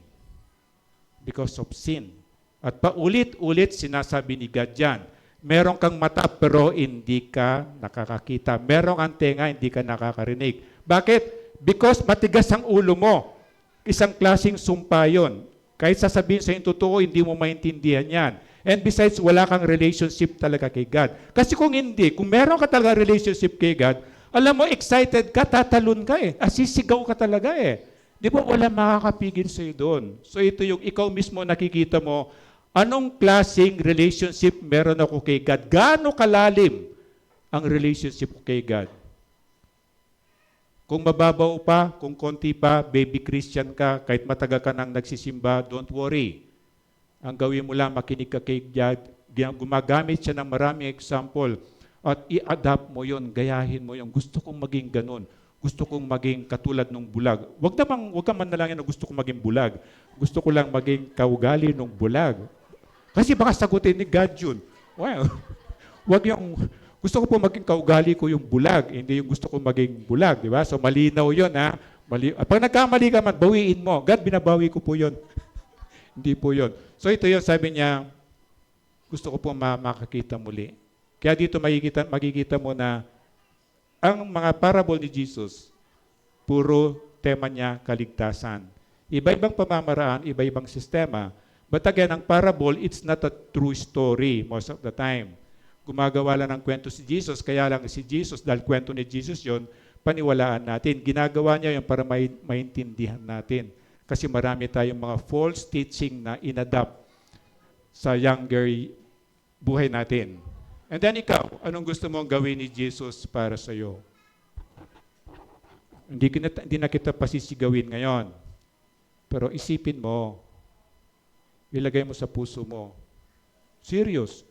Because of sin. At paulit-ulit sinasabi ni God dyan, meron kang mata pero hindi ka nakakakita. Meron kang tenga, hindi ka nakakarinig. Bakit? Because matigas ang ulo mo. Isang klaseng sumpa yun. Kahit sasabihin sa yung totoo, hindi mo maintindihan yan. And besides, wala kang relationship talaga kay God. Kasi kung hindi, kung meron ka talaga relationship kay God, alam mo, excited ka, tatalon ka Asisigaw ka talaga Di ba, wala makakapigil sa'yo doon. So ito yung ikaw mismo nakikita mo, anong klaseng relationship meron ako kay God? Gaano kalalim ang relationship ko kay God? Kung mababaw pa, kung konti pa, baby Christian ka, kahit matagal ka nang nagsisimba, don't worry. Ang gawin mo lang, makinig ka kay God, gumagamit siya ng maraming example, at i-adapt mo yon, gayahin mo yon. Gusto kong maging ganun. Gusto kong maging katulad ng bulag. Huwag kang manalangin na gusto kong maging bulag. Gusto ko lang maging kaugali ng bulag. Kasi baka sagutin ni God yun. Well, wag yung, gusto ko po maging kaugali ko yung bulag, hindi yung gusto ko maging bulag, di ba? So malinaw yun, Pag nagkamali ka man, bawiin mo. God, binabawi ko po yun. Hindi po yun. So ito yun, sabi niya, gusto ko po makakita muli. Kaya dito makikita mo na ang mga parable ni Jesus, puro tema niya kaligtasan. Iba-ibang pamamaraan, iba-ibang sistema, But again, ang parable, it's not a true story most of the time. Gumagawa lang ng kwento si Jesus, kaya lang si Jesus, dahil kwento ni Jesus yon, paniwalaan natin. Ginagawa niya yun para maintindihan natin. Kasi marami tayong mga false teaching na inadapt sa younger buhay natin. And then ikaw, anong gusto mong gawin ni Jesus para sa iyo? Hindi na kita pasisigawin ngayon. Pero isipin mo, ilagay mo sa puso mo, serious,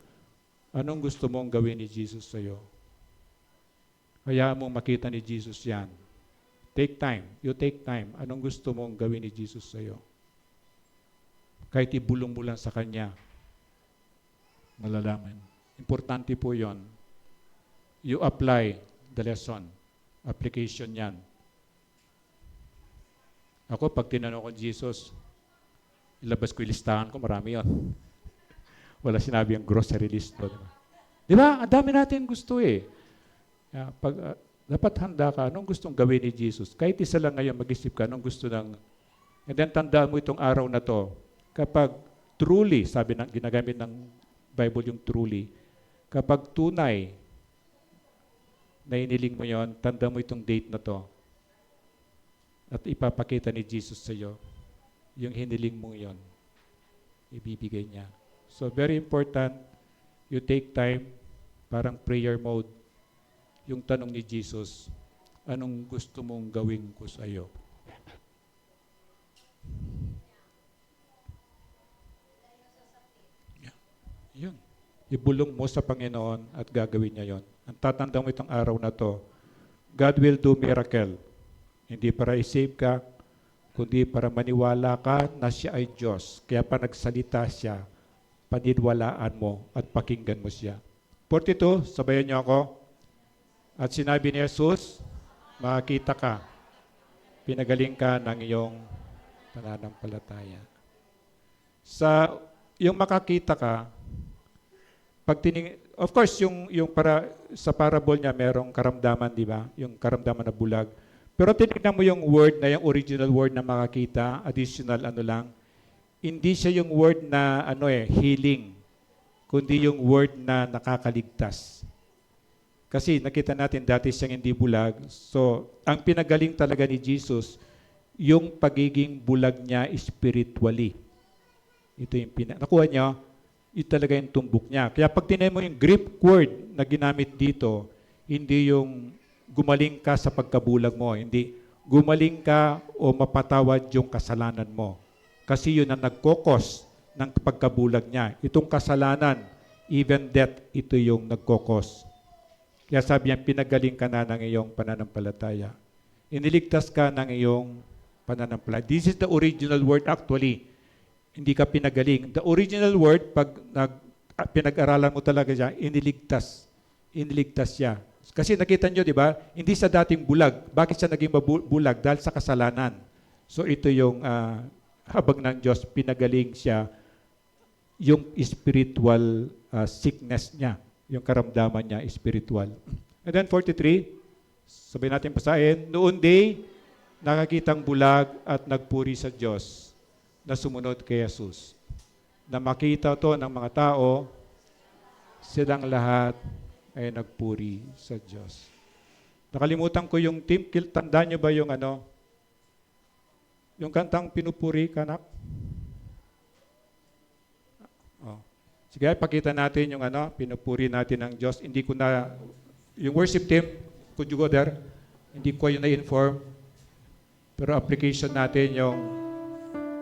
anong gusto mong gawin ni Jesus sa iyo? Hayaan mong makita ni Jesus yan. Take time. You take time. Anong gusto mong gawin ni Jesus sa iyo? Kahit ibulong mo lang sa Kanya, malalaman. Importante po yon. You apply the lesson. Application yan. Ako, pag tinanong ko Jesus, ilabas ko yung listahan ko, marami yon. Wala sinabi ang grocery list doon. Di ba? Ang dami natin gusto eh. Dapat handa ka, anong gustong gawin ni Jesus? Kahit isa lang ngayon, mag-isip ka, anong gusto ng... And then tandaan mo itong araw na to, kapag truly, sabi ng ginagamit ng Bible yung truly, kapag tunay na iniling mo yon, tanda mo itong date na to. At ipapakita ni Jesus sa iyo yung hiniling mo yon. Ibibigay niya. So very important, you take time, parang prayer mode, yung tanong ni Jesus, anong gusto mong gawin ko sa iyo? Yun. Ibulong mo sa Panginoon at gagawin niya yon. Ang tatandang mo itong araw na to, God will do miracle. Hindi para i-save ka, kundi para maniwala ka na siya ay Diyos. Kaya pa nagsalita siya, paniniwalaan mo at pakinggan mo siya. 42, sabayan niyo ako. At sinabi ni Jesus, makakita ka, pinagaling ka ng iyong pananampalataya. Yung makakita ka, of course, sa parable niya, merong karamdaman, di ba? Yung karamdaman na bulag. Pero tinignan mo yung word na yung original word na makakita, additional lang, hindi siya yung word na healing, kundi yung word na nakakaligtas. Kasi nakita natin dati siyang hindi bulag. So, ang pinagaling talaga ni Jesus, yung pagiging bulag niya spiritually. Ito yung nakuha niya, ito talaga yung tumbok niya. Kaya pag tinay mo yung Greek word na ginamit dito, hindi yung gumaling ka sa pagkabulag mo, hindi gumaling ka o mapatawad yung kasalanan mo. Kasi yun ang nagkokos ng pagkabulag niya. Itong kasalanan, even death, ito yung nagkokos. Kaya sabi niya, pinagaling ka na ng iyong pananampalataya. Iniligtas ka ng iyong pananampalataya. This is the original word actually. Hindi ka pinagaling. The original word, pag pinag-aralan mo talaga siya, iniligtas. Iniligtas siya. Kasi nakita nyo, di ba? Hindi sa dating bulag. Bakit siya naging bulag? Dahil sa kasalanan. So ito yung habag ng Diyos, pinagaling siya yung spiritual sickness niya. Yung karamdaman niya, spiritual. And then 43, sabihin natin pasahin, noon day, nakakitang bulag at nagpuri sa Diyos na sumunod kay Jesus. Na makita to ng mga tao, silang lahat ay nagpuri sa Diyos. Nakalimutan ko yung team, tandaan nyo ba yung yung kantang pinupuri ka, anak? Sige, pakita natin yung pinupuri natin ng Diyos. Hindi ko na, yung worship team, could you go there? Hindi ko yun na-inform. Pero application natin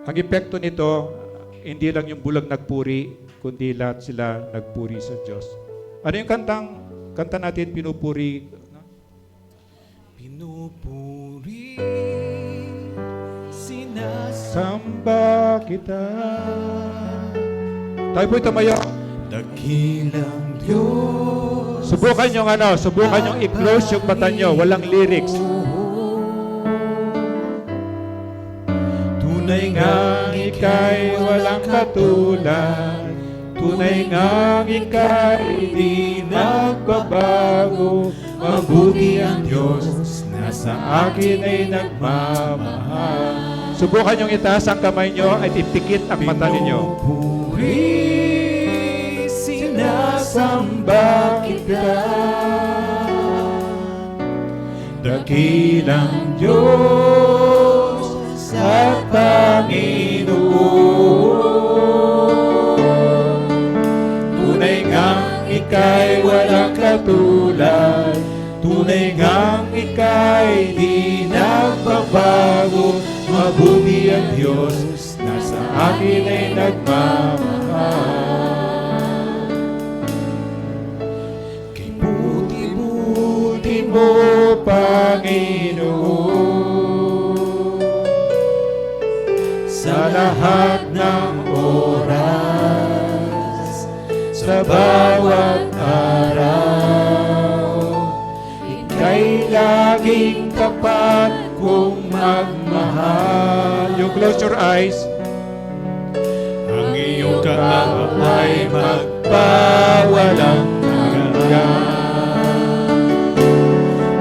ang epekto nito, hindi lang yung bulag nagpuri, kundi lahat sila nagpuri sa Diyos. Ano yung kanta natin, pinupuri? Pinupuri, sinasamba kita. Tayo po'y tumayo. Dakilang Diyos. Subukan yung i-close yung mata nyo. Walang lyrics. Tunay ngang ika'y walang katulad. Tunay ngang ika'y di nagbabago. Mabuti ang Diyos na na sa akin ay nagmamahal. Subukan niyong itaas ang kamay niyo at ipikit ang mata ninyo. Pinupuri, sinasamba kita. Dakilang Diyos at Panginoon. Tunay ngang ika'y walang katulad. Tunay ngang ika'y di nagbabago. Mabuti ang Diyos na sa akin ay nagmamahal. Kay buti-buti mo, Panginoon, sa lahat ng oras, sa bawat araw, ika'y laging tapat kong magmahal. You close your eyes. Ang iyong kaaway ay magpawalang hanggan.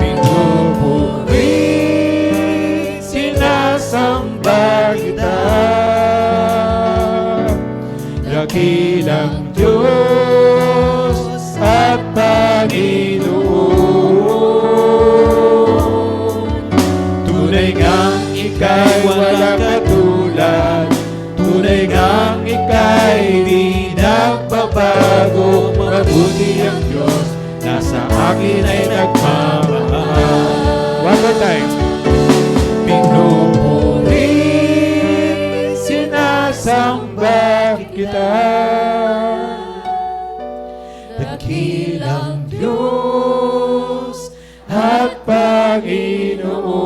Pinupuri, sinasamba kita. Dakilang Diyos at Panginoon. Tunay ngang ika'y walang katulad. Tunay ngang ika'y di nagbabago. Mabuti ang Diyos na sa akin ay nagmamahal. One more time. Pinupuri, sinasamba kita. Dakilang Diyos at Panginoon.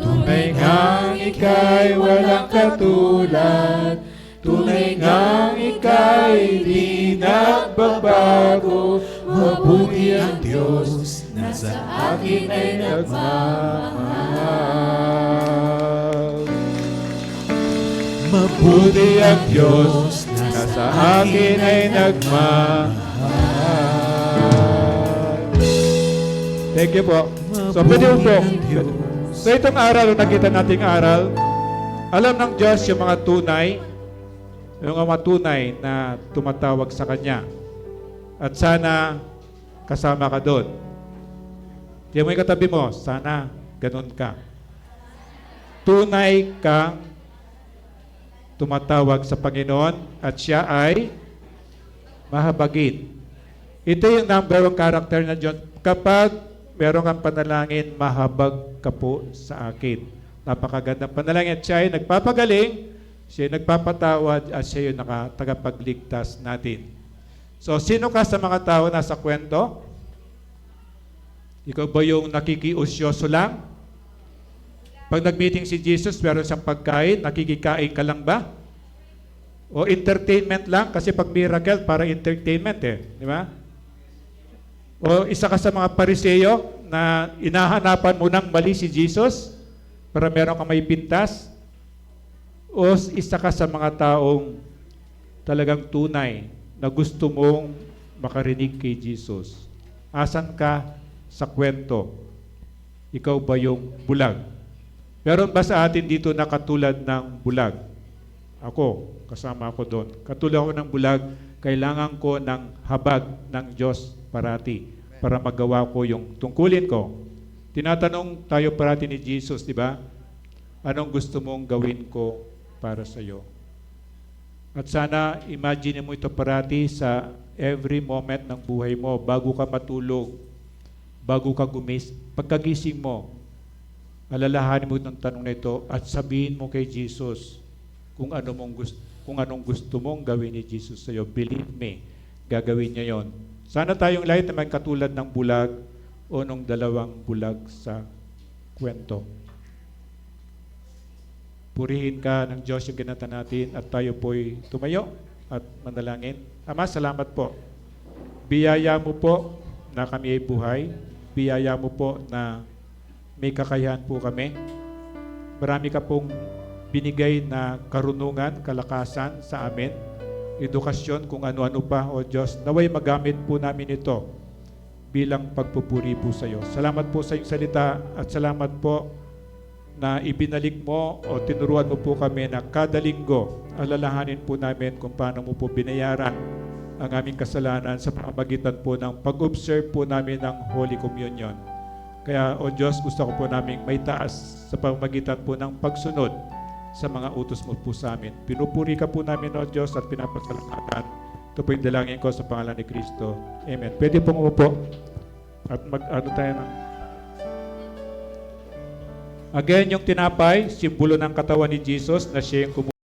Tunay ngang ika'y walang katulad. Tunay ngang ika'y di nagbabago. Mabuti ang Diyos na sa akin ay nagmamahal. Mabuti ang Diyos na sa akin ay nagmamahal. Thank you po. So, pwede po. So, itong aral, nakita nating aral, alam ng Diyos yung mga tunay na tumatawag sa Kanya. At sana kasama ka doon. Diyan mo yung katabi mo, sana ganun ka. Tunay kang tumatawag sa Panginoon at siya ay mahabagin. Ito yung number one character na Diyos. Kapag meron kang panalangin, mahabag ka po sa akin. Napakagandang panalangin. At siya ay nagpapagaling, siya ay nagpapatawad, at siya yung tagapagligtas natin. So, sino ka sa mga tao na sa kwento? Ikaw ba yung nakikiusyoso lang? Pag nag-meeting si Jesus, meron siyang pagkain, nakikikain ka lang ba? O entertainment lang? Kasi pag miracle, para entertainment Di ba? O isa ka sa mga pariseyo na inahanapan mo ng mali si Jesus para meron kang may pintas? O isa ka sa mga taong talagang tunay na gusto mong makarinig kay Jesus? Asan ka sa kwento? Ikaw ba yung bulag? Meron ba sa atin dito na katulad ng bulag? Ako, kasama ako doon. Katulad ako ng bulag, kailangan ko ng habag ng Diyos parati para magawa ko yung tungkulin ko. Tinatanong tayo parati ni Jesus, di ba? Anong gusto mong gawin ko para sa iyo? At sana imagine mo ito parati sa every moment ng buhay mo, bago ka matulog, bago ka pagkagising mo, alalahanin mo itong tanong na ito at sabihin mo kay Jesus kung anong gusto mong gawin ni Jesus sa iyo. Believe me, gagawin niya yon. Sana tayong lahat naman katulad ng bulag o nung dalawang bulag sa kwento. Purihin ka ng Diyos yung ginata natin at tayo po'y tumayo at manalangin. Ama, salamat po. Biyaya mo po na kami ay buhay. Biyaya mo po na may kakayahan po kami. Marami ka pong binigay na karunungan, kalakasan sa amin. Edukasyon, kung ano-ano pa, O Diyos. Naway magamit po namin ito bilang pagpupuri po sa iyo. Salamat po sa iyong salita at salamat po na ibinalik mo o tinuruan mo po kami na kada linggo alalahanin po namin kung paano mo po binayaran ang aming kasalanan sa pamamagitan po ng pag-observe po namin ng Holy Communion. Kaya, O Diyos, gusto ko po namin may taas sa pamamagitan po ng pagsunod sa mga utos mo po sa amin. Pinupuri ka po namin, O Diyos, at pinapasalamatan. Ito po yung dalangin ko sa pangalan ni Kristo. Amen. Pwede pong umupo at mag-ano tayo ng... Again, yung tinapay, simbolo ng katawan ni Jesus na siya yung